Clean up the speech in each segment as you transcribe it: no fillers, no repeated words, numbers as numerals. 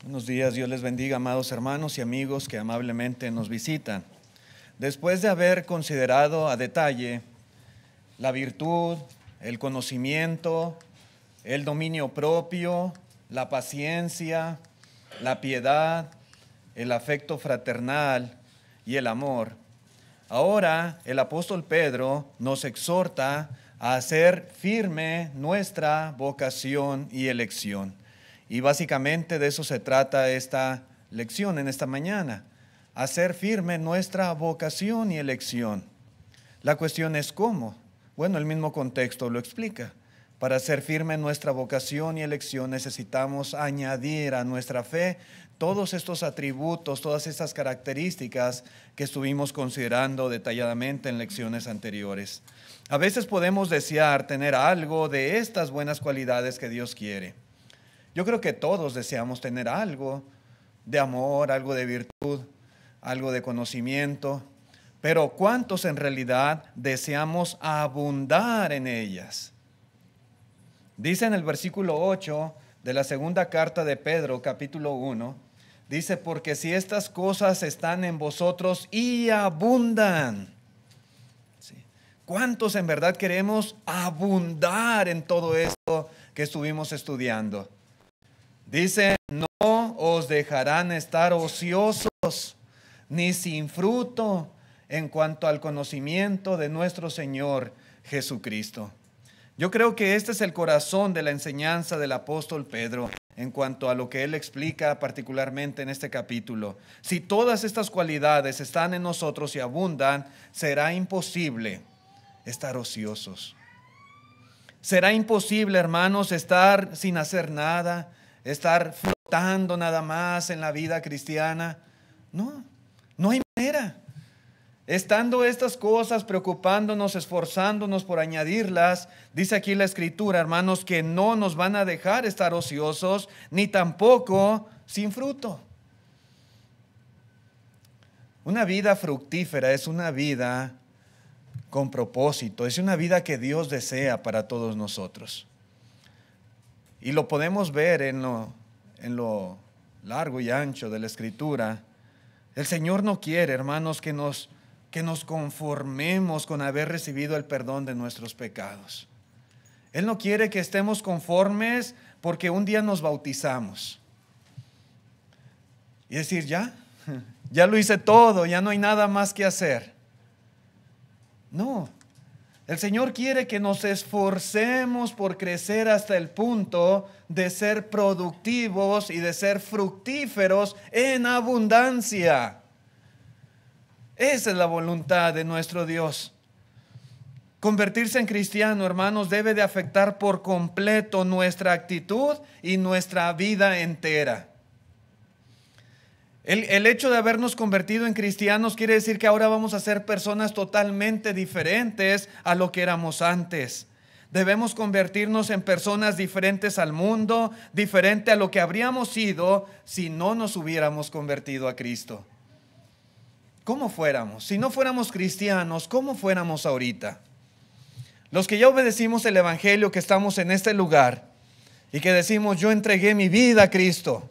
Buenos días, Dios les bendiga, amados hermanos y amigos que amablemente nos visitan. Después de haber considerado a detalle la virtud, el conocimiento, el dominio propio, la paciencia, la piedad, el afecto fraternal y el amor, ahora el apóstol Pedro nos exhorta a hacer firme nuestra vocación y elección. Y básicamente de eso se trata esta lección en esta mañana, hacer firme nuestra vocación y elección. La cuestión es ¿cómo? Bueno, el mismo contexto lo explica. Para hacer firme nuestra vocación y elección necesitamos añadir a nuestra fe todos estos atributos, todas estas características que estuvimos considerando detalladamente en lecciones anteriores. A veces podemos desear tener algo de estas buenas cualidades que Dios quiere. Yo creo que todos deseamos tener algo de amor, algo de virtud, algo de conocimiento, pero ¿cuántos en realidad deseamos abundar en ellas? Dice en el versículo 8 de la segunda carta de Pedro, capítulo 1, dice, porque si estas cosas están en vosotros y abundan. ¿Sí? ¿Cuántos en verdad queremos abundar en todo esto que estuvimos estudiando? Dice, no os dejarán estar ociosos ni sin fruto en cuanto al conocimiento de nuestro Señor Jesucristo. Yo creo que este es el corazón de la enseñanza del apóstol Pedro en cuanto a lo que él explica particularmente en este capítulo. Si todas estas cualidades están en nosotros y abundan, será imposible estar ociosos. Será imposible, hermanos, estar sin hacer nada, estar flotando nada más en la vida cristiana. No hay manera. Estando estas cosas, preocupándonos, esforzándonos por añadirlas, dice aquí la Escritura, hermanos, que no nos van a dejar estar ociosos, ni tampoco sin fruto. Una vida fructífera es una vida con propósito, es una vida que Dios desea para todos nosotros. Y lo podemos ver en lo largo y ancho de la Escritura. El Señor no quiere, hermanos, que nos conformemos con haber recibido el perdón de nuestros pecados. Él no quiere que estemos conformes porque un día nos bautizamos. Y decir, ya lo hice todo, ya no hay nada más que hacer. No. El Señor quiere que nos esforcemos por crecer hasta el punto de ser productivos y de ser fructíferos en abundancia. Esa es la voluntad de nuestro Dios. Convertirse en cristiano, hermanos, debe de afectar por completo nuestra actitud y nuestra vida entera. El hecho de habernos convertido en cristianos quiere decir que ahora vamos a ser personas totalmente diferentes a lo que éramos antes. Debemos convertirnos en personas diferentes al mundo, diferente a lo que habríamos sido si no nos hubiéramos convertido a Cristo. ¿Cómo fuéramos? Si no fuéramos cristianos, ¿cómo fuéramos ahorita? Los que ya obedecimos el Evangelio, que estamos en este lugar y que decimos, yo entregué mi vida a Cristo,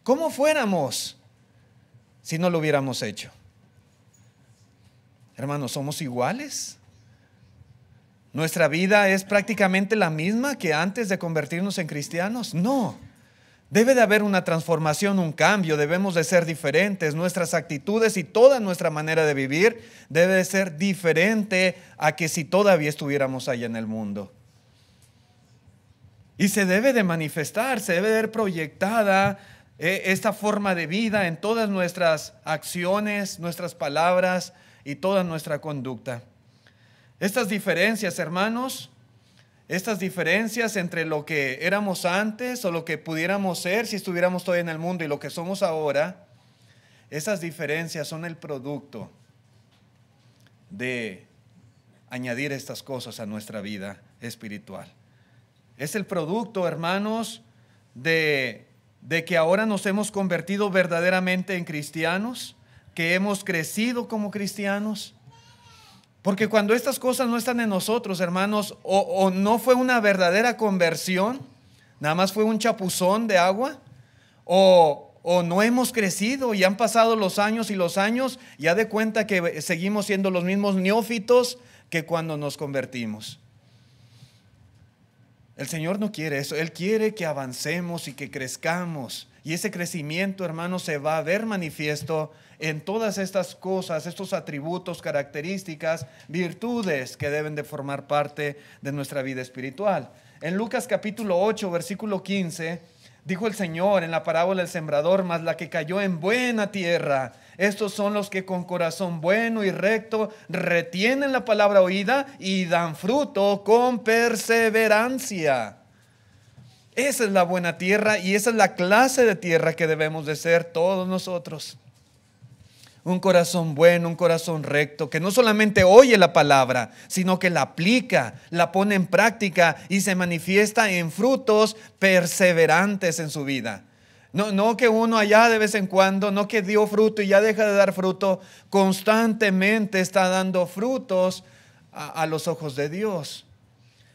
¿cómo fuéramos si no lo hubiéramos hecho? Hermanos, ¿somos iguales? ¿Nuestra vida es prácticamente la misma que antes de convertirnos en cristianos? No. Debe de haber una transformación, un cambio. Debemos de ser diferentes. Nuestras actitudes y toda nuestra manera de vivir debe de ser diferente a que si todavía estuviéramos allá en el mundo. Y se debe de manifestar, se debe de ver proyectada esta forma de vida en todas nuestras acciones, nuestras palabras y toda nuestra conducta. Estas diferencias, hermanos, estas diferencias entre lo que éramos antes o lo que pudiéramos ser si estuviéramos todavía en el mundo y lo que somos ahora, esas diferencias son el producto de añadir estas cosas a nuestra vida espiritual. Es el producto, hermanos, de que ahora nos hemos convertido verdaderamente en cristianos, que hemos crecido como cristianos. Porque cuando estas cosas no están en nosotros, hermanos, o no fue una verdadera conversión, nada más fue un chapuzón de agua, o o no hemos crecido y han pasado los años y los años, ya de cuenta que seguimos siendo los mismos neófitos que cuando nos convertimos. El Señor no quiere eso. Él quiere que avancemos y que crezcamos. Y ese crecimiento, hermanos, se va a ver manifiesto en todas estas cosas, estos atributos, características, virtudes que deben de formar parte de nuestra vida espiritual. En Lucas capítulo 8, versículo 15, dijo el Señor en la parábola del sembrador: mas la que cayó en buena tierra, estos son los que con corazón bueno y recto retienen la palabra oída y dan fruto con perseverancia. Esa es la buena tierra y esa es la clase de tierra que debemos de ser todos nosotros. Un corazón bueno, un corazón recto, que no solamente oye la palabra, sino que la aplica, la pone en práctica y se manifiesta en frutos perseverantes en su vida. No que uno allá de vez en cuando, no que dio fruto y ya deja de dar fruto, constantemente está dando frutos a los ojos de Dios.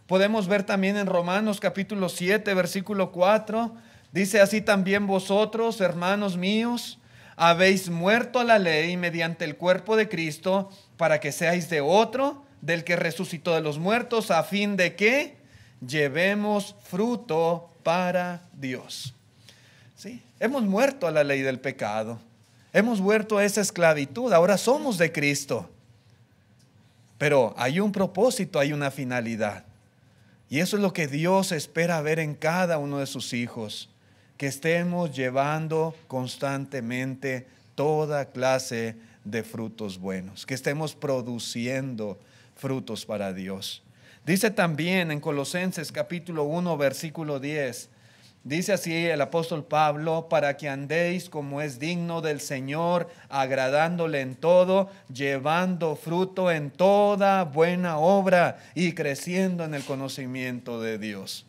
Podemos ver también en Romanos capítulo 7, versículo 4, dice: así también vosotros, hermanos míos, habéis muerto a la ley mediante el cuerpo de Cristo, para que seáis de otro, del que resucitó de los muertos, a fin de que llevemos fruto para Dios. ¿Sí? Hemos muerto a la ley del pecado, hemos muerto a esa esclavitud, ahora somos de Cristo. Pero hay un propósito, hay una finalidad. Y eso es lo que Dios espera ver en cada uno de sus hijos, que estemos llevando constantemente toda clase de frutos buenos, que estemos produciendo frutos para Dios. Dice también en Colosenses capítulo 1, versículo 10, dice así el apóstol Pablo: para que andéis como es digno del Señor, agradándole en todo, llevando fruto en toda buena obra y creciendo en el conocimiento de Dios.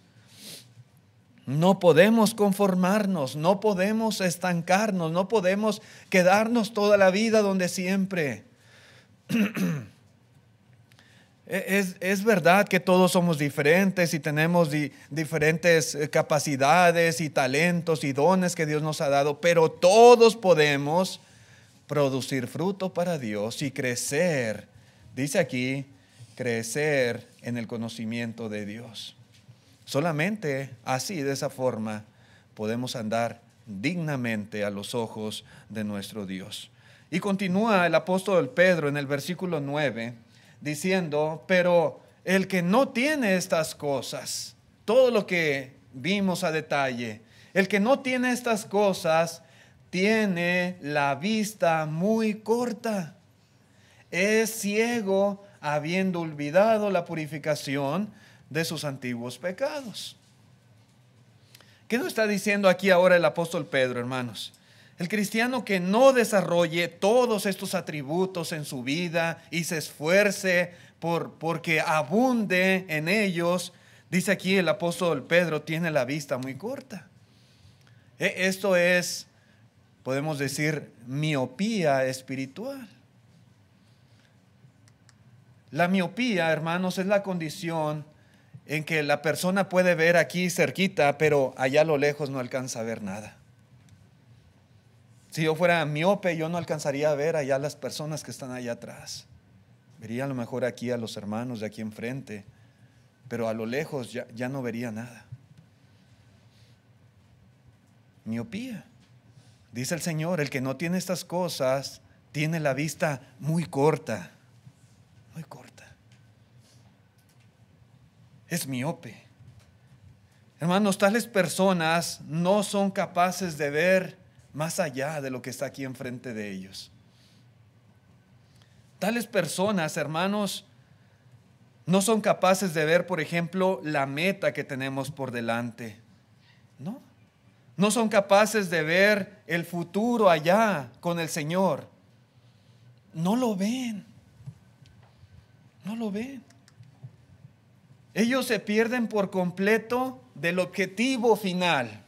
No podemos conformarnos, no podemos estancarnos, no podemos quedarnos toda la vida donde siempre. Es verdad que todos somos diferentes y tenemos diferentes capacidades y talentos y dones que Dios nos ha dado, pero todos podemos producir fruto para Dios y crecer, dice aquí, crecer en el conocimiento de Dios. Solamente así, de esa forma, podemos andar dignamente a los ojos de nuestro Dios. Y continúa el apóstol Pedro en el versículo 9, diciendo: pero el que no tiene estas cosas, todo lo que vimos a detalle, el que no tiene estas cosas, tiene la vista muy corta, es ciego, habiendo olvidado la purificación de sus antiguos pecados. ¿Qué nos está diciendo aquí ahora el apóstol Pedro, hermanos? El cristiano que no desarrolle todos estos atributos en su vida y se esfuerce porque abunde en ellos, dice aquí el apóstol Pedro, tiene la vista muy corta. Esto es, podemos decir, miopía espiritual. La miopía, hermanos, es la condición en que la persona puede ver aquí cerquita, pero allá a lo lejos no alcanza a ver nada. Si yo fuera miope, yo no alcanzaría a ver allá las personas que están allá atrás. Vería a lo mejor aquí a los hermanos de aquí enfrente, pero a lo lejos ya no vería nada. Miopía. Dice el Señor: el que no tiene estas cosas tiene la vista muy corta, muy corta. Es miope. Hermanos, tales personas no son capaces de ver más allá de lo que está aquí enfrente de ellos. Tales personas, hermanos, no son capaces de ver, por ejemplo, la meta que tenemos por delante. No son capaces de ver el futuro allá con el Señor. No lo ven. No lo ven. Ellos se pierden por completo del objetivo final.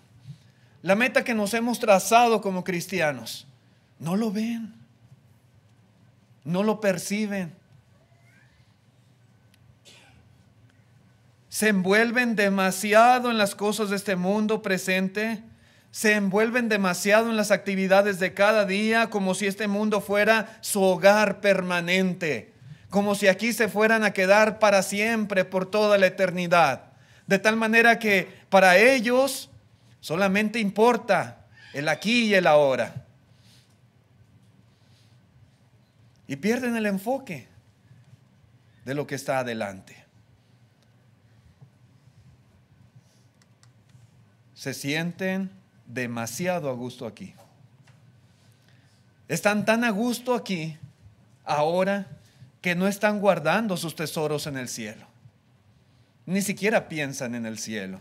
La meta que nos hemos trazado como cristianos. No lo ven. No lo perciben. Se envuelven demasiado en las cosas de este mundo presente. se envuelven demasiado en las actividades de cada día, como si este mundo fuera su hogar permanente, como si aquí se fueran a quedar para siempre, por toda la eternidad. De tal manera que para ellos solamente importa el aquí y el ahora. Y pierden el enfoque de lo que está adelante. Se sienten demasiado a gusto aquí. Están tan a gusto aquí ahora que no están guardando sus tesoros en el cielo. Ni siquiera piensan en el cielo.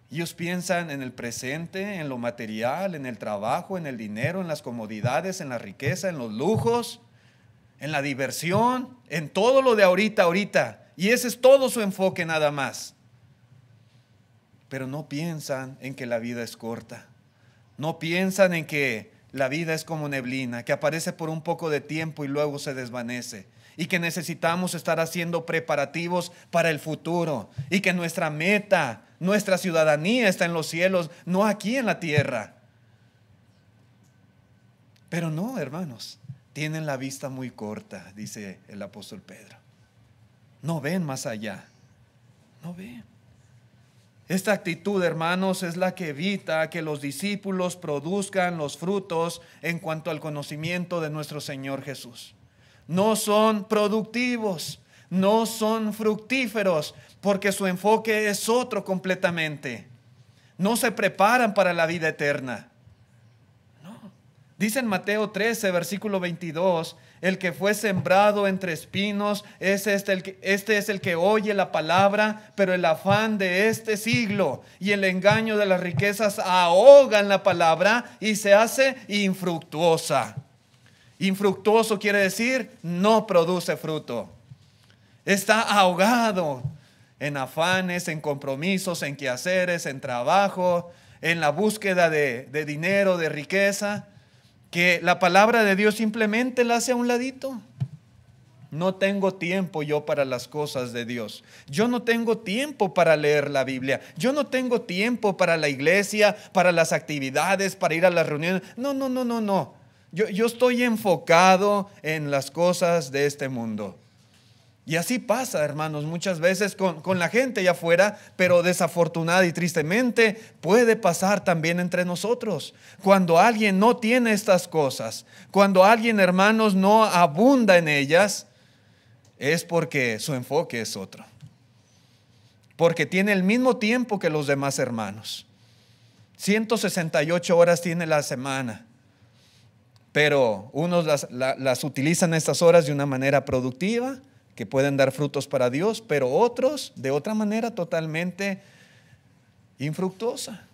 Ellos piensan en el presente, en lo material, en el trabajo, en el dinero, en las comodidades, en la riqueza, en los lujos, en la diversión, en todo lo de ahorita. Y ese es todo su enfoque nada más. Pero no piensan en que la vida es corta. No piensan en que la vida es como neblina, que aparece por un poco de tiempo y luego se desvanece. Y que necesitamos estar haciendo preparativos para el futuro. Y que nuestra meta, nuestra ciudadanía está en los cielos, no aquí en la tierra. Pero no, hermanos, tienen la vista muy corta, dice el apóstol Pedro. No ven más allá. No ven. Esta actitud, hermanos, es la que evita que los discípulos produzcan los frutos en cuanto al conocimiento de nuestro Señor Jesús. No son productivos, no son fructíferos, porque su enfoque es otro completamente. No se preparan para la vida eterna. No. Dice en Mateo 13, versículo 22, el que fue sembrado entre espinos, este es el que oye la palabra, pero el afán de este siglo y el engaño de las riquezas ahogan la palabra y se hace infructuosa. Infructuoso quiere decir no produce fruto. Está ahogado en afanes, en compromisos, en quehaceres, en trabajo, en la búsqueda de dinero, de riqueza, que la palabra de Dios simplemente la hace a un ladito. No tengo tiempo yo para las cosas de Dios. Yo no tengo tiempo para leer la Biblia. Yo no tengo tiempo para la iglesia, para las actividades, para ir a las reuniones. No. Yo estoy enfocado en las cosas de este mundo. Y así pasa, hermanos, muchas veces con la gente allá afuera, pero desafortunada y tristemente puede pasar también entre nosotros. Cuando alguien no tiene estas cosas, cuando alguien, hermanos, no abunda en ellas, es porque su enfoque es otro. Porque tiene el mismo tiempo que los demás hermanos. 168 horas tiene la semana. Pero unos las utilizan estas horas de una manera productiva, que pueden dar frutos para Dios, pero otros de otra manera totalmente infructuosa.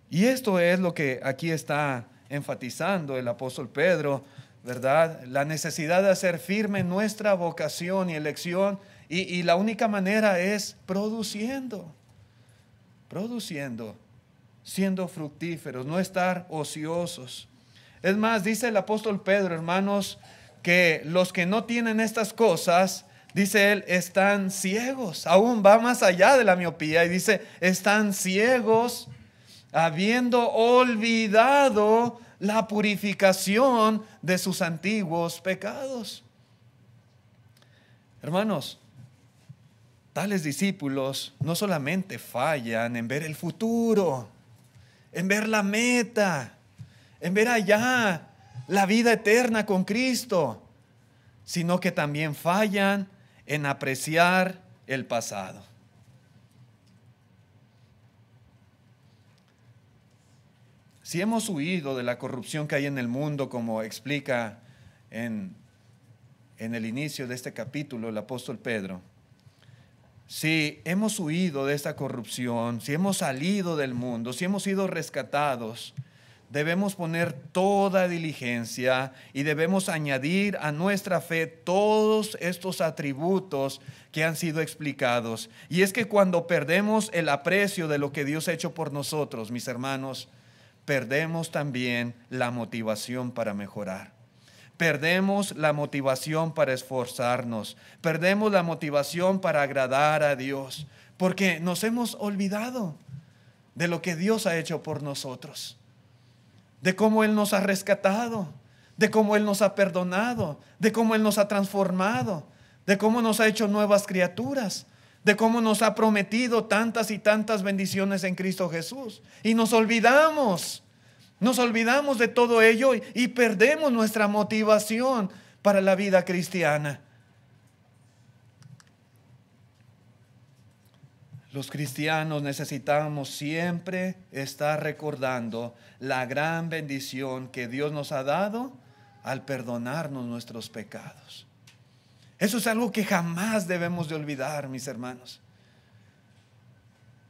Y esto es lo que aquí está enfatizando el apóstol Pedro, ¿verdad? La necesidad de hacer firme nuestra vocación y elección, y la única manera es produciendo, siendo fructíferos, no estar ociosos. Es más, dice el apóstol Pedro, hermanos, que los que no tienen estas cosas, dice él, están ciegos. Aún va más allá de la miopía y dice, están ciegos, habiendo olvidado la purificación de sus antiguos pecados. Hermanos, tales discípulos no solamente fallan en ver el futuro, en ver la meta, en ver allá la vida eterna con Cristo, sino que también fallan en apreciar el pasado. Si hemos huido de la corrupción que hay en el mundo, como explica en el inicio de este capítulo el apóstol Pedro, si hemos huido de esta corrupción, si hemos salido del mundo, si hemos sido rescatados, debemos poner toda diligencia y debemos añadir a nuestra fe todos estos atributos que han sido explicados. Y es que cuando perdemos el aprecio de lo que Dios ha hecho por nosotros, mis hermanos, perdemos también la motivación para mejorar. Perdemos la motivación para esforzarnos. Perdemos la motivación para agradar a Dios. porque nos hemos olvidado de lo que Dios ha hecho por nosotros, de cómo Él nos ha rescatado, de cómo Él nos ha perdonado, de cómo Él nos ha transformado, de cómo nos ha hecho nuevas criaturas, de cómo nos ha prometido tantas y tantas bendiciones en Cristo Jesús. Y nos olvidamos de todo ello y perdemos nuestra motivación para la vida cristiana. Los cristianos necesitamos siempre estar recordando la gran bendición que Dios nos ha dado al perdonarnos nuestros pecados. Eso es algo que jamás debemos de olvidar, mis hermanos.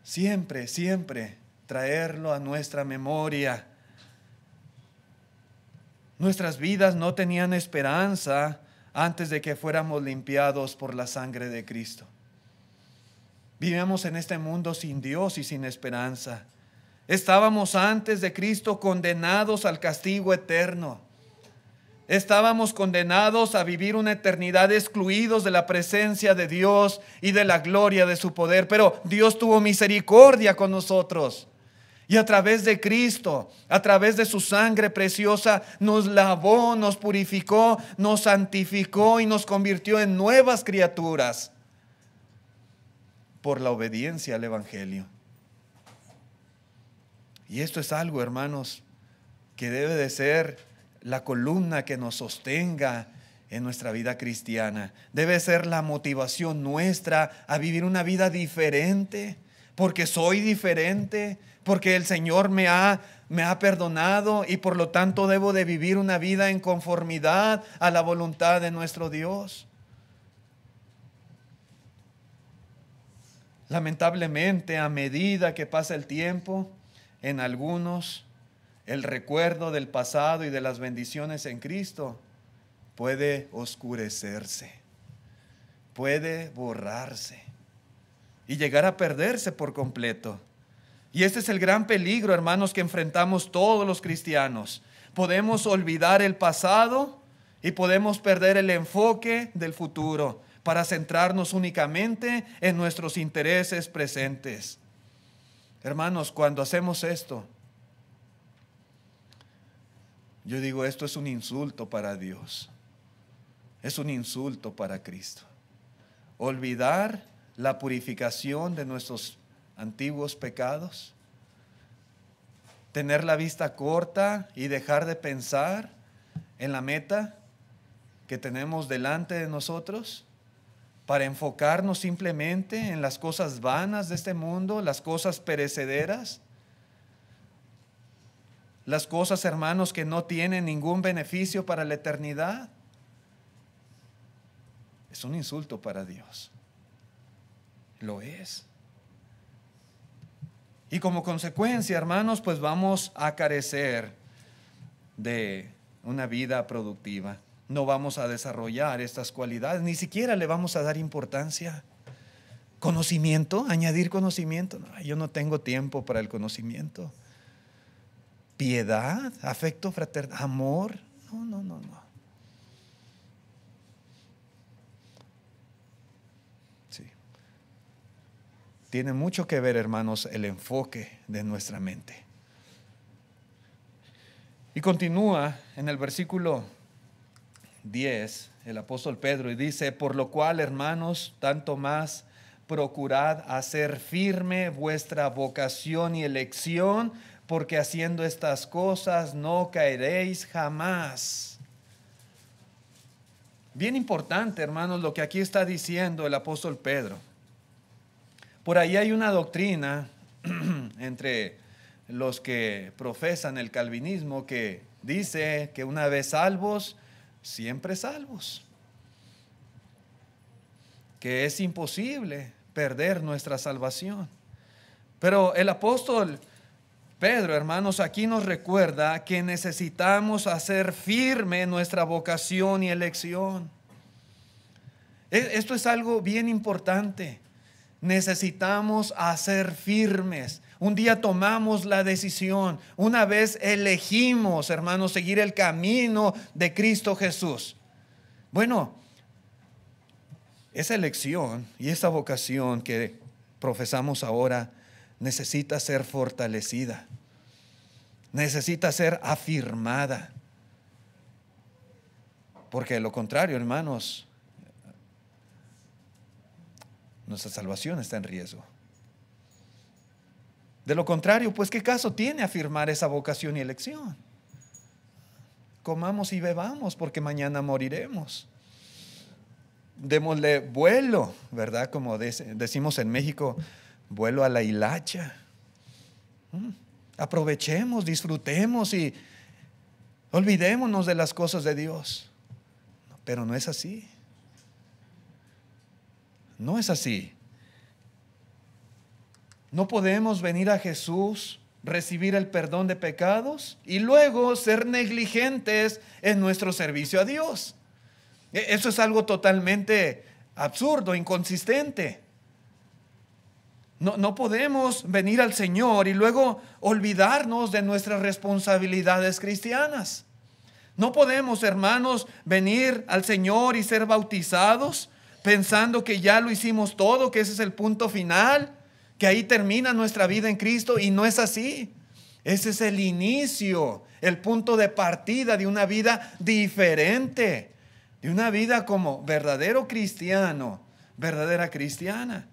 Siempre, siempre traerlo a nuestra memoria. Nuestras vidas no tenían esperanza antes de que fuéramos limpiados por la sangre de Cristo. Vivíamos en este mundo sin Dios y sin esperanza. Estábamos antes de Cristo condenados al castigo eterno. Estábamos condenados a vivir una eternidad excluidos de la presencia de Dios y de la gloria de su poder. Pero Dios tuvo misericordia con nosotros. Y a través de Cristo, a través de su sangre preciosa, nos lavó, nos purificó, nos santificó y nos convirtió en nuevas criaturas por la obediencia al Evangelio. Y esto es algo, hermanos, que debe de ser la columna que nos sostenga en nuestra vida cristiana. Debe ser la motivación nuestra a vivir una vida diferente, porque soy diferente, porque el Señor me ha perdonado y por lo tanto debo de vivir una vida en conformidad a la voluntad de nuestro Dios. Lamentablemente, a medida que pasa el tiempo, en algunos el recuerdo del pasado y de las bendiciones en Cristo puede oscurecerse, puede borrarse y llegar a perderse por completo. Y este es el gran peligro, hermanos, que enfrentamos todos los cristianos. Podemos olvidar el pasado y podemos perder el enfoque del futuro para centrarnos únicamente en nuestros intereses presentes. Hermanos, cuando hacemos esto, yo digo, esto es un insulto para Dios. Es un insulto para Cristo. Olvidar la purificación de nuestros antiguos pecados, tener la vista corta y dejar de pensar en la meta que tenemos delante de nosotros, para enfocarnos simplemente en las cosas vanas de este mundo, las cosas perecederas, las cosas, hermanos, que no tienen ningún beneficio para la eternidad. Es un insulto para Dios. Lo es. Y como consecuencia, hermanos, pues vamos a carecer de una vida productiva. No vamos a desarrollar estas cualidades, ni siquiera le vamos a dar importancia. Conocimiento, añadir conocimiento. No, yo no tengo tiempo para el conocimiento. Piedad, afecto fraternal, amor. No. Sí. Tiene mucho que ver, hermanos, el enfoque de nuestra mente. Y continúa en el versículo 10, el apóstol Pedro, y dice: por lo cual, hermanos, tanto más procurad hacer firme vuestra vocación y elección, porque haciendo estas cosas no caeréis jamás. Bien importante, hermanos, lo que aquí está diciendo el apóstol Pedro. Por ahí hay una doctrina entre los que profesan el calvinismo que dice que una vez salvos, siempre salvos, que es imposible perder nuestra salvación. Pero el apóstol Pedro, hermanos, aquí nos recuerda que necesitamos hacer firme nuestra vocación y elección. Esto es algo bien importante. Necesitamos hacer firmes. Un día tomamos la decisión, una vez elegimos, hermanos, seguir el camino de Cristo Jesús. Bueno, esa elección y esa vocación que profesamos ahora necesita ser fortalecida, necesita ser afirmada. Porque de lo contrario, hermanos, nuestra salvación está en riesgo. De lo contrario, pues, ¿qué caso tiene afirmar esa vocación y elección? Comamos y bebamos, porque mañana moriremos. Démosle vuelo, ¿verdad? Como decimos en México, vuelo a la hilacha. Aprovechemos, disfrutemos y olvidémonos de las cosas de Dios. Pero no es así. No es así. No podemos venir a Jesús, recibir el perdón de pecados y luego ser negligentes en nuestro servicio a Dios. Eso es algo totalmente absurdo, inconsistente. No podemos venir al Señor y luego olvidarnos de nuestras responsabilidades cristianas. No podemos, hermanos, venir al Señor y ser bautizados pensando que ya lo hicimos todo, que ese es el punto final, que ahí termina nuestra vida en Cristo, y no es así. Ese es el inicio, el punto de partida de una vida diferente, de una vida como verdadero cristiano, verdadera cristiana.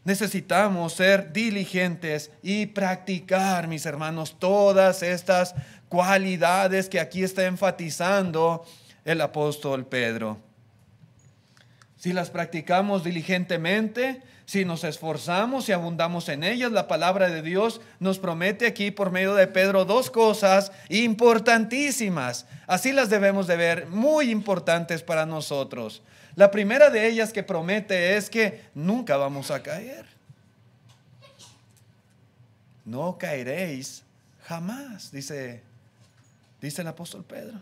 Necesitamos ser diligentes y practicar, mis hermanos, todas estas cualidades que aquí está enfatizando el apóstol Pedro. Si las practicamos diligentemente, si nos esforzamos y abundamos en ellas, la palabra de Dios nos promete aquí por medio de Pedro dos cosas importantísimas. Así las debemos de ver, muy importantes para nosotros. La primera de ellas que promete es que nunca vamos a caer. No caeréis jamás, dice el apóstol Pedro.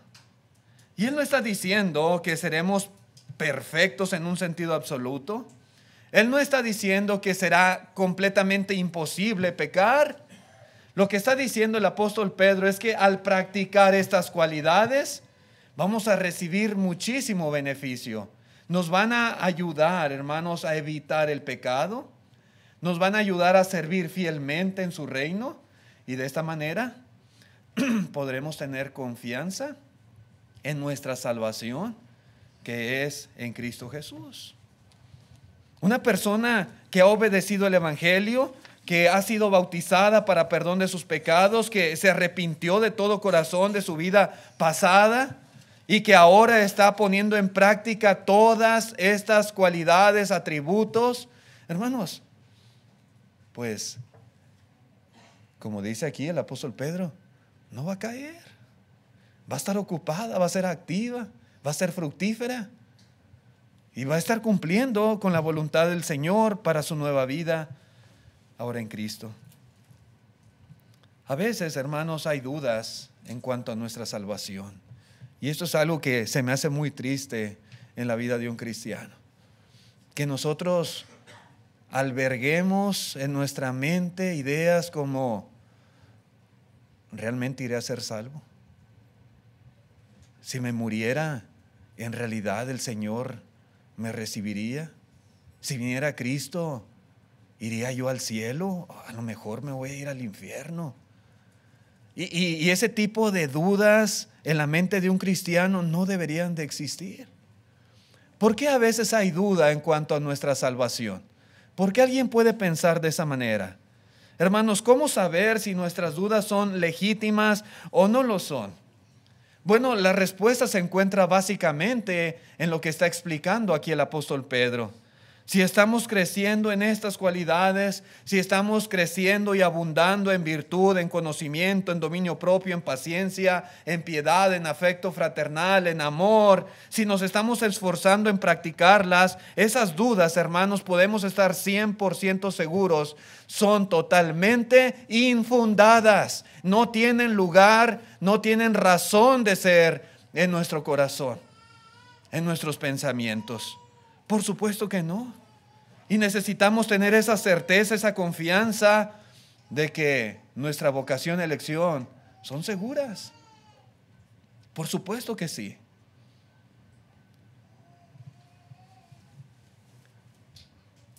Y él no está diciendo que seremos perfectos en un sentido absoluto. Él no está diciendo que será completamente imposible pecar. Lo que está diciendo el apóstol Pedro es que al practicar estas cualidades vamos a recibir muchísimo beneficio. Nos van a ayudar, hermanos, a evitar el pecado. Nos van a ayudar a servir fielmente en su reino. Y de esta manera podremos tener confianza en nuestra salvación, que es en Cristo Jesús. Una persona que ha obedecido el Evangelio, que ha sido bautizada para perdón de sus pecados, que se arrepintió de todo corazón de su vida pasada y que ahora está poniendo en práctica todas estas cualidades, atributos, hermanos, pues, como dice aquí el apóstol Pedro, no va a caer, va a estar ocupada, va a ser activa, va a ser fructífera y va a estar cumpliendo con la voluntad del Señor para su nueva vida ahora en Cristo. A veces, hermanos, hay dudas en cuanto a nuestra salvación, y esto es algo que se me hace muy triste en la vida de un cristiano, que nosotros alberguemos en nuestra mente ideas como: ¿realmente iré a ser salvo? Si me muriera, ¿en realidad el Señor me recibiría? Si viniera Cristo, ¿iría yo al cielo? A lo mejor me voy a ir al infierno. Y ese tipo de dudas en la mente de un cristiano no deberían de existir. ¿Por qué a veces hay duda en cuanto a nuestra salvación? ¿Por qué alguien puede pensar de esa manera? Hermanos, ¿cómo saber si nuestras dudas son legítimas o no lo son? Bueno, la respuesta se encuentra básicamente en lo que está explicando aquí el apóstol Pedro. Si estamos creciendo en estas cualidades, si estamos creciendo y abundando en virtud, en conocimiento, en dominio propio, en paciencia, en piedad, en afecto fraternal, en amor, si nos estamos esforzando en practicarlas, esas dudas, hermanos, podemos estar 100% seguros, son totalmente infundadas. No tienen lugar, no tienen razón de ser en nuestro corazón, en nuestros pensamientos. Por supuesto que no. Y necesitamos tener esa certeza, esa confianza de que nuestra vocación y elección son seguras. Por supuesto que sí.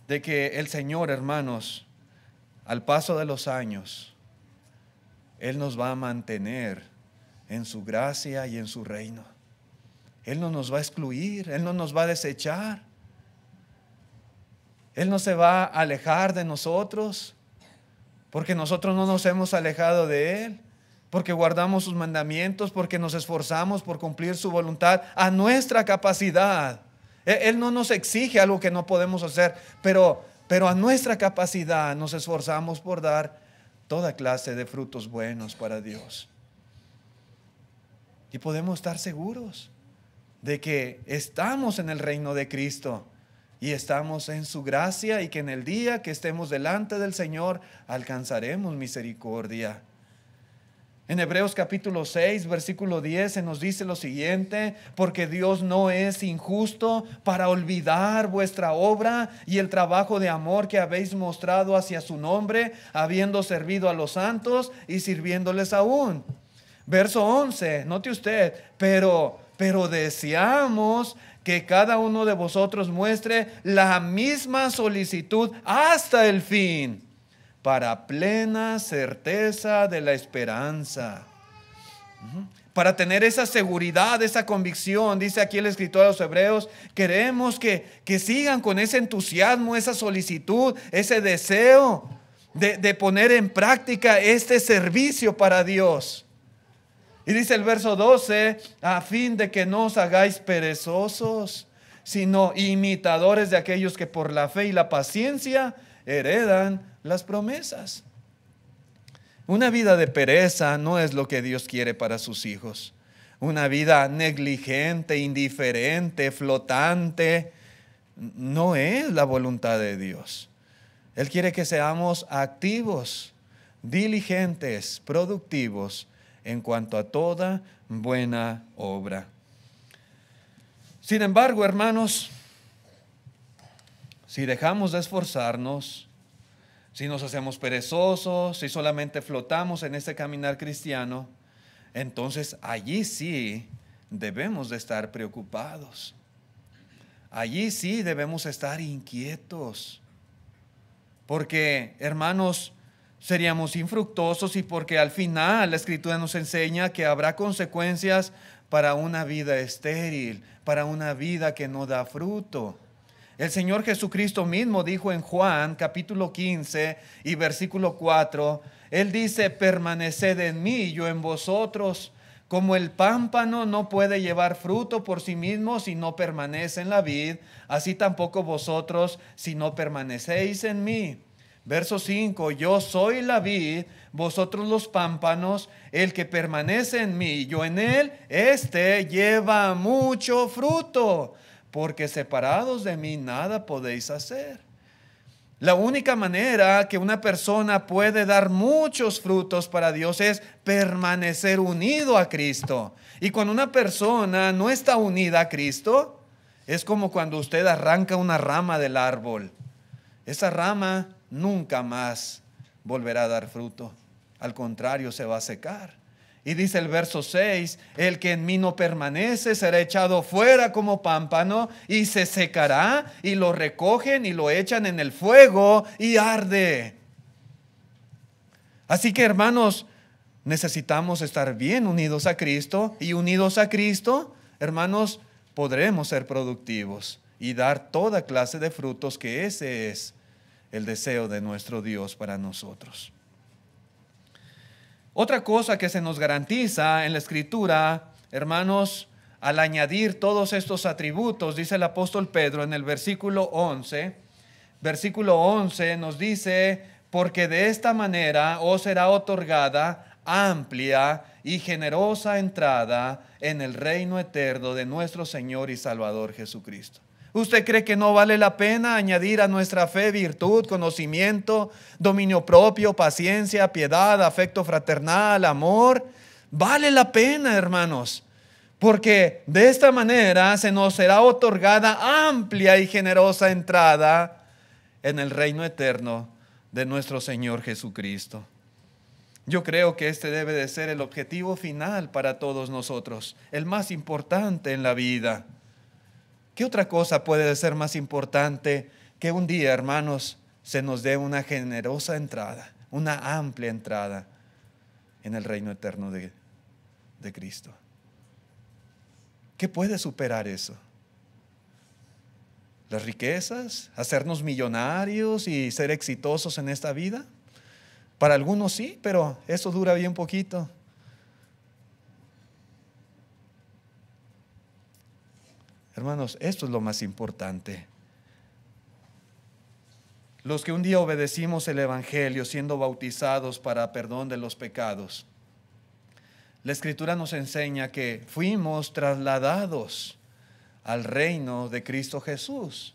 de que el Señor, hermanos, al paso de los años, Él nos va a mantener en su gracia y en su reino. Él no nos va a excluir, Él no nos va a desechar. Él no se va a alejar de nosotros, porque nosotros no nos hemos alejado de Él, porque guardamos sus mandamientos, porque nos esforzamos por cumplir su voluntad a nuestra capacidad. Él no nos exige algo que no podemos hacer, pero a nuestra capacidad nos esforzamos por dar toda clase de frutos buenos para Dios. Y podemos estar seguros de que estamos en el reino de Cristo y estamos en su gracia, y que en el día que estemos delante del Señor alcanzaremos misericordia. En Hebreos capítulo 6, versículo 10 se nos dice lo siguiente: porque Dios no es injusto para olvidar vuestra obra y el trabajo de amor que habéis mostrado hacia su nombre, habiendo servido a los santos y sirviéndoles aún. Verso 11, note usted, pero deseamos que cada uno de vosotros muestre la misma solicitud hasta el fin, para plena certeza de la esperanza. Para tener esa seguridad, esa convicción, dice aquí el escritor a los Hebreos, queremos que sigan con ese entusiasmo, esa solicitud, ese deseo de poner en práctica este servicio para Dios. Y dice el verso 12, a fin de que no os hagáis perezosos, sino imitadores de aquellos que por la fe y la paciencia heredan las promesas. Una vida de pereza no es lo que Dios quiere para sus hijos. Una vida negligente, indiferente, flotante, no es la voluntad de Dios. Él quiere que seamos activos, diligentes, productivos en cuanto a toda buena obra. Sin embargo, hermanos, si dejamos de esforzarnos, si nos hacemos perezosos, si solamente flotamos en este caminar cristiano, entonces allí sí debemos de estar preocupados. Allí sí debemos estar inquietos. Porque, hermanos, seríamos infructuosos, y porque al final la Escritura nos enseña que habrá consecuencias para una vida estéril, para una vida que no da fruto. El Señor Jesucristo mismo dijo en Juan capítulo 15 y versículo 4, Él dice: permaneced en mí y yo en vosotros. Como el pámpano no puede llevar fruto por sí mismo si no permanece en la vid, así tampoco vosotros si no permanecéis en mí. Verso 5, yo soy la vid, vosotros los pámpanos, el que permanece en mí y yo en él, este lleva mucho fruto, porque separados de mí nada podéis hacer. La única manera que una persona puede dar muchos frutos para Dios es permanecer unido a Cristo. Y cuando una persona no está unida a Cristo, es como cuando usted arranca una rama del árbol. Esa rama nunca más volverá a dar fruto. Al contrario, se va a secar. Y dice el verso 6, el que en mí no permanece será echado fuera como pámpano y se secará, y lo recogen y lo echan en el fuego y arde. Así que, hermanos, necesitamos estar bien unidos a Cristo, y unidos a Cristo, hermanos, podremos ser productivos y dar toda clase de frutos, que ese es el deseo de nuestro Dios para nosotros. Otra cosa que se nos garantiza en la Escritura, hermanos, al añadir todos estos atributos, dice el apóstol Pedro en el versículo 11. Versículo 11 nos dice: porque de esta manera os será otorgada amplia y generosa entrada en el reino eterno de nuestro Señor y Salvador Jesucristo. ¿Usted cree que no vale la pena añadir a nuestra fe virtud, conocimiento, dominio propio, paciencia, piedad, afecto fraternal, amor? Vale la pena, hermanos, porque de esta manera se nos será otorgada amplia y generosa entrada en el reino eterno de nuestro Señor Jesucristo. Yo creo que este debe de ser el objetivo final para todos nosotros, el más importante en la vida. ¿Qué otra cosa puede ser más importante que un día, hermanos, se nos dé una generosa entrada, una amplia entrada en el reino eterno de Cristo. ¿Qué puede superar eso? ¿Las riquezas? ¿Hacernos millonarios y ser exitosos en esta vida? Para algunos sí, pero eso dura bien poquito. Hermanos, esto es lo más importante. Los que un día obedecimos el Evangelio siendo bautizados para perdón de los pecados, la Escritura nos enseña que fuimos trasladados al reino de Cristo Jesús.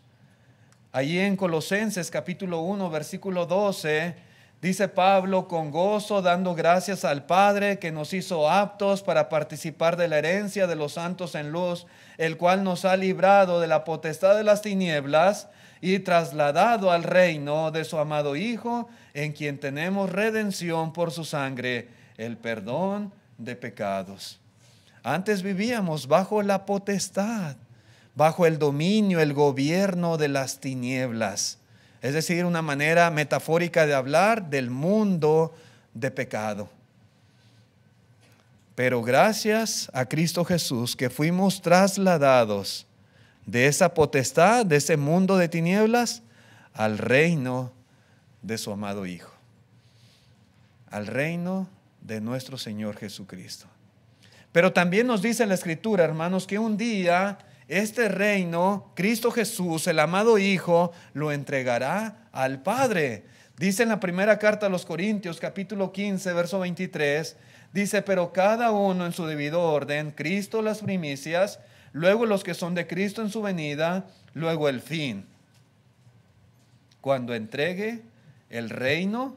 Allí en Colosenses capítulo 1, versículo 12, dice Pablo: con gozo dando gracias al Padre que nos hizo aptos para participar de la herencia de los santos en luz, el cual nos ha librado de la potestad de las tinieblas y trasladado al reino de su amado Hijo, en quien tenemos redención por su sangre, el perdón de pecados. Antes vivíamos bajo la potestad, bajo el dominio, el gobierno de las tinieblas. Es decir, una manera metafórica de hablar del mundo de pecado. Pero gracias a Cristo Jesús que fuimos trasladados de esa potestad, de ese mundo de tinieblas, al reino de su amado Hijo, al reino de nuestro Señor Jesucristo. Pero también nos dice la Escritura, hermanos, que un día este reino, Cristo Jesús, el amado Hijo, lo entregará al Padre. Dice en la primera carta a los Corintios, capítulo 15, verso 23, dice: pero cada uno en su debido orden, Cristo las primicias, luego los que son de Cristo en su venida, luego el fin, cuando entregue el reino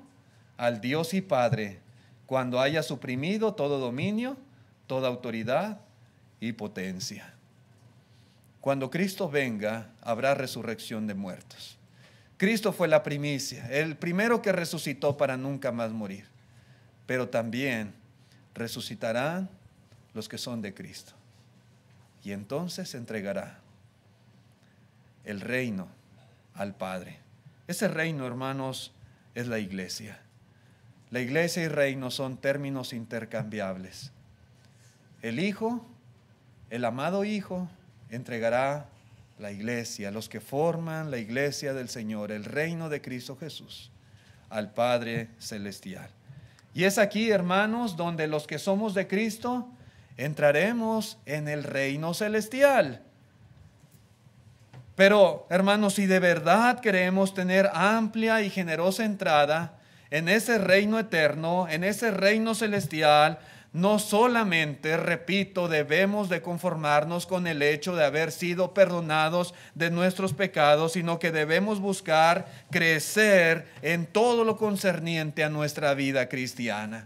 al Dios y Padre, cuando haya suprimido todo dominio, toda autoridad y potencia. Cuando Cristo venga, habrá resurrección de muertos. Cristo fue la primicia, el primero que resucitó para nunca más morir. Pero también resucitarán los que son de Cristo. Y entonces se entregará el reino al Padre. Ese reino, hermanos, es la iglesia. La iglesia y reino son términos intercambiables. El Hijo, el amado Hijo, entregará la iglesia, los que forman la iglesia del Señor, el reino de Cristo Jesús, al Padre celestial. Y es aquí, hermanos, donde los que somos de Cristo entraremos en el reino celestial. Pero, hermanos, si de verdad queremos tener amplia y generosa entrada en ese reino eterno, en ese reino celestial, no solamente, repito, debemos de conformarnos con el hecho de haber sido perdonados de nuestros pecados, sino que debemos buscar crecer en todo lo concerniente a nuestra vida cristiana.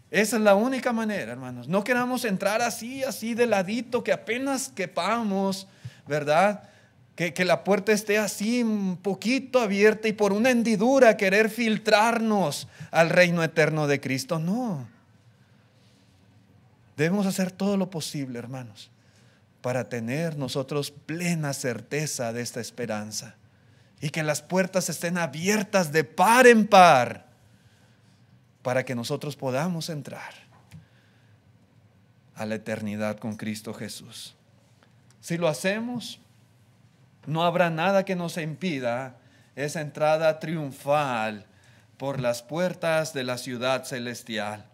Esa es la única manera, hermanos. No queramos entrar así de ladito, que apenas quepamos, ¿verdad? Que la puerta esté así un poquito abierta y por una hendidura querer filtrarnos al reino eterno de Cristo. No. Debemos hacer todo lo posible, hermanos, para tener nosotros plena certeza de esta esperanza y que las puertas estén abiertas de par en par para que nosotros podamos entrar a la eternidad con Cristo Jesús. Si lo hacemos, no habrá nada que nos impida esa entrada triunfal por las puertas de la ciudad celestial.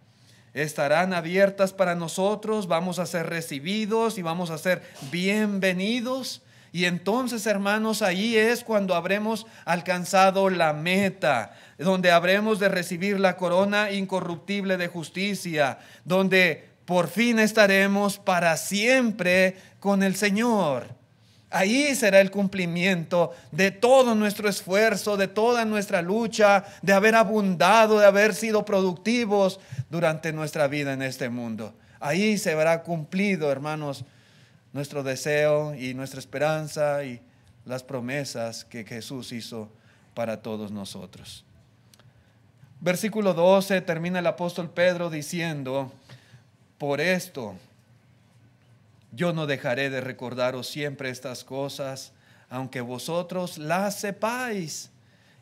Estarán abiertas para nosotros, vamos a ser recibidos y vamos a ser bienvenidos. Y entonces, hermanos, ahí es cuando habremos alcanzado la meta, donde habremos de recibir la corona incorruptible de justicia, donde por fin estaremos para siempre con el Señor. Ahí será el cumplimiento de todo nuestro esfuerzo, de toda nuestra lucha, de haber abundado, de haber sido productivos durante nuestra vida en este mundo. Ahí se verá cumplido, hermanos, nuestro deseo y nuestra esperanza y las promesas que Jesús hizo para todos nosotros. Versículo 12 termina el apóstol Pedro diciendo: por esto yo no dejaré de recordaros siempre estas cosas aunque vosotros la sepáis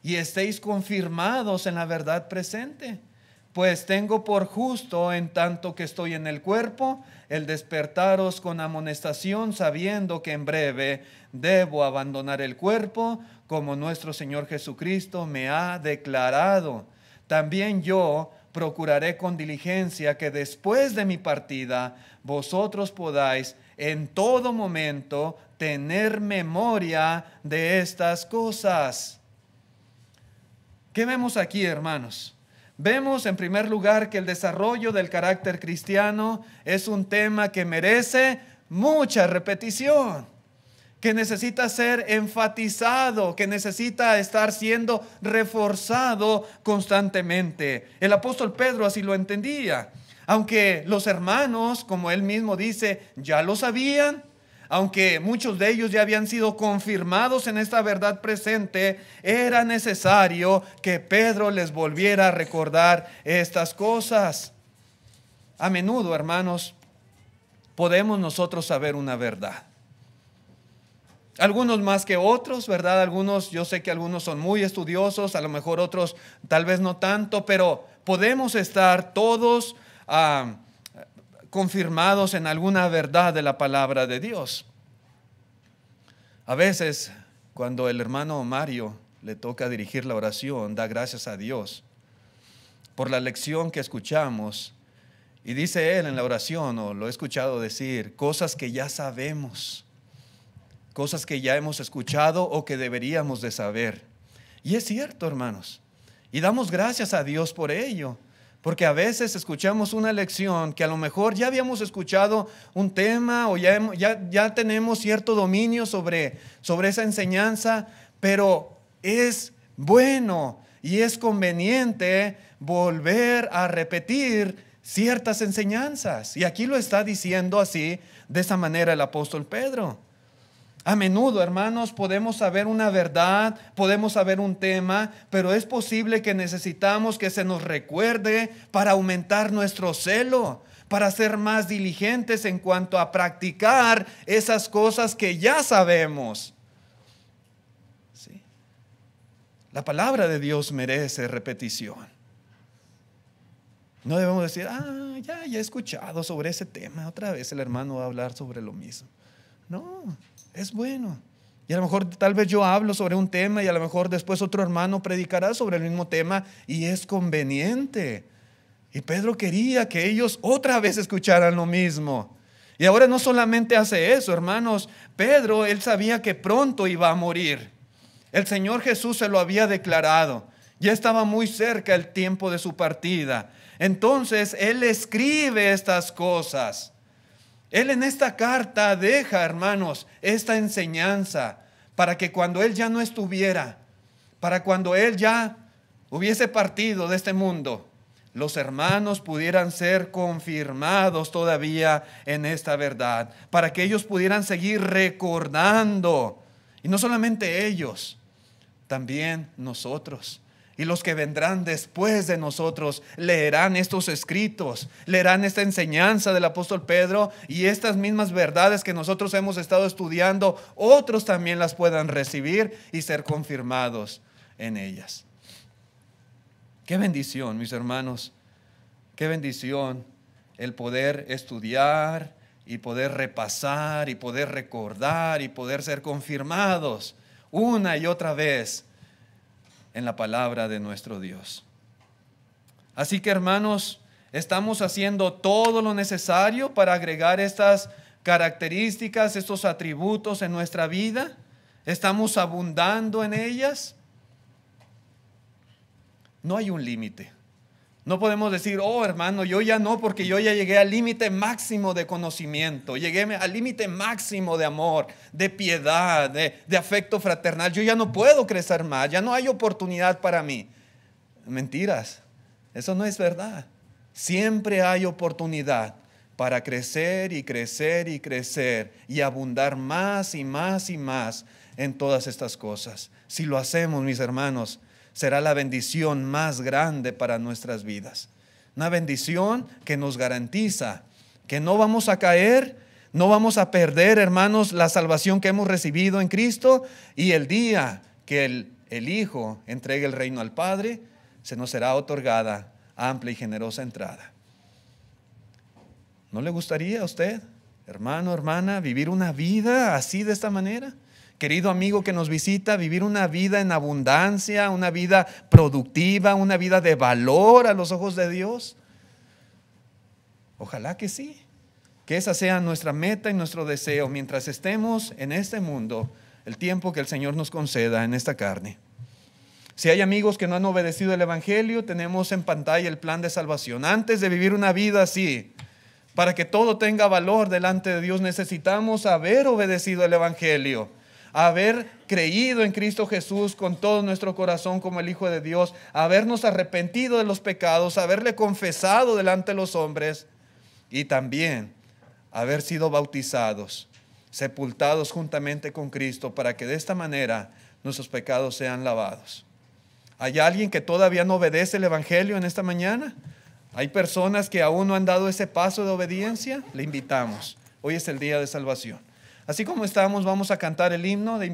y estéis confirmados en la verdad presente. Pues tengo por justo, en tanto que estoy en el cuerpo, el despertaros con amonestación, sabiendo que en breve debo abandonar el cuerpo, como nuestro Señor Jesucristo me ha declarado. También yo procuraré con diligencia que después de mi partida vosotros podáis en todo momento tener memoria de estas cosas. ¿Qué vemos aquí, hermanos? Vemos en primer lugar que el desarrollo del carácter cristiano es un tema que merece mucha repetición, que necesita ser enfatizado, que necesita estar siendo reforzado constantemente. El apóstol Pedro así lo entendía. Aunque los hermanos, como él mismo dice, ya lo sabían, aunque muchos de ellos ya habían sido confirmados en esta verdad presente, era necesario que Pedro les volviera a recordar estas cosas. A menudo, hermanos, podemos nosotros saber una verdad. Algunos más que otros, ¿verdad? Algunos, yo sé que algunos son muy estudiosos, a lo mejor otros tal vez no tanto, pero podemos estar todos confirmados en alguna verdad de la palabra de Dios. A veces, cuando el hermano Mario le toca dirigir la oración, da gracias a Dios por la lección que escuchamos. Y dice él en la oración, o lo he escuchado decir, cosas que ya sabemos, cosas que ya hemos escuchado o que deberíamos de saber. Y es cierto, hermanos, y damos gracias a Dios por ello, porque a veces escuchamos una lección que a lo mejor ya habíamos escuchado un tema o ya tenemos cierto dominio sobre esa enseñanza, pero es bueno y es conveniente volver a repetir ciertas enseñanzas. Y aquí lo está diciendo así, de esa manera el apóstol Pedro. A menudo, hermanos, podemos saber una verdad, podemos saber un tema, pero es posible que necesitamos que se nos recuerde para aumentar nuestro celo, para ser más diligentes en cuanto a practicar esas cosas que ya sabemos. ¿Sí? La palabra de Dios merece repetición. No debemos decir, ya he escuchado sobre ese tema, otra vez el hermano va a hablar sobre lo mismo. No, es bueno. Y a lo mejor tal vez yo hablo sobre un tema y a lo mejor después otro hermano predicará sobre el mismo tema y es conveniente. Y Pedro quería que ellos otra vez escucharan lo mismo. Y ahora no solamente hace eso, hermanos. Pedro, él sabía que pronto iba a morir. El Señor Jesús se lo había declarado. Ya estaba muy cerca el tiempo de su partida. Entonces él escribe estas cosas. Él en esta carta deja, hermanos, esta enseñanza para que cuando él ya no estuviera, para cuando él ya hubiese partido de este mundo, los hermanos pudieran ser confirmados todavía en esta verdad, para que ellos pudieran seguir recordando. Y no solamente ellos, también nosotros. Y los que vendrán después de nosotros leerán estos escritos, leerán esta enseñanza del apóstol Pedro y estas mismas verdades que nosotros hemos estado estudiando, otros también las puedan recibir y ser confirmados en ellas. Qué bendición, mis hermanos, qué bendición el poder estudiar y poder repasar y poder recordar y poder ser confirmados una y otra vez en la palabra de nuestro Dios. Así que, hermanos, estamos haciendo todo lo necesario para agregar estas características, estos atributos en nuestra vida. ¿Estamos abundando en ellas? No hay un límite. No podemos decir, hermano, yo ya no, porque yo ya llegué al límite máximo de conocimiento, llegué al límite máximo de amor, de piedad, de afecto fraternal. Yo ya no puedo crecer más, ya no hay oportunidad para mí. Mentiras, eso no es verdad. Siempre hay oportunidad para crecer y crecer y crecer y abundar más y más y más en todas estas cosas. Si lo hacemos, mis hermanos, será la bendición más grande para nuestras vidas. Una bendición que nos garantiza que no vamos a caer, No vamos a perder, hermanos, la salvación que hemos recibido en Cristo, y el día que el Hijo entregue el reino al Padre, se nos será otorgada amplia y generosa entrada. ¿No le gustaría a usted, hermano, hermana, vivir una vida así, de esta manera? Querido amigo que nos visita, vivir una vida en abundancia, una vida productiva, una vida de valor a los ojos de Dios. Ojalá que sí, que esa sea nuestra meta y nuestro deseo mientras estemos en este mundo, el tiempo que el Señor nos conceda en esta carne. Si hay amigos que no han obedecido el Evangelio, tenemos en pantalla el plan de salvación. Antes de vivir una vida así, para que todo tenga valor delante de Dios, necesitamos haber obedecido el Evangelio, haber creído en Cristo Jesús con todo nuestro corazón como el Hijo de Dios, habernos arrepentido de los pecados, haberle confesado delante de los hombres y también haber sido bautizados, sepultados juntamente con Cristo, para que de esta manera nuestros pecados sean lavados. ¿Hay alguien que todavía no obedece el Evangelio en esta mañana? ¿Hay personas que aún no han dado ese paso de obediencia? Le invitamos. Hoy es el día de salvación. Así como estamos, vamos a cantar el himno de